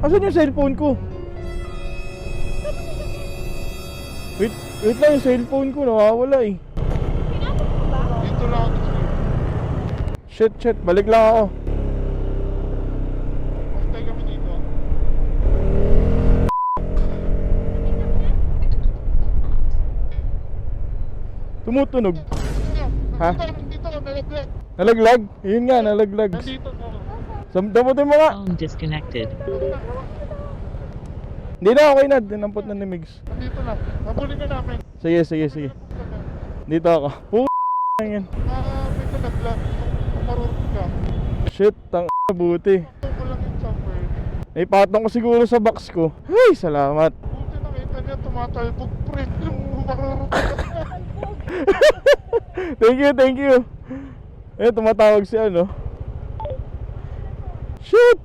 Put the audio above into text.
Asan yung cellphone ko? Wait lang, yung cellphone ko nawawala eh. Pinasok mo ba? Dito lang ako. Shit, balik lang ako. Pastay kami dito. Tumutunog. Ha? Nandito ako, nalaglag. Nalaglag? Yun nga, nalaglag. Nandito ako. Damutin mo nga. Phone disconnected. Hindi na, okay na. Dinampot na ni Migs. Nandito na. Habulin ka namin. Sige. Dito ako. Yan. May nalaglag. Kung marunong ka. Shit, buti. Ito ko lang yung somewhere. May patong ko siguro sa box ko. Ay, salamat. Buti nakita niya tumatalbog pre. Yung marunong ka. Thank you. Eh, tumatawag si ano. Shit!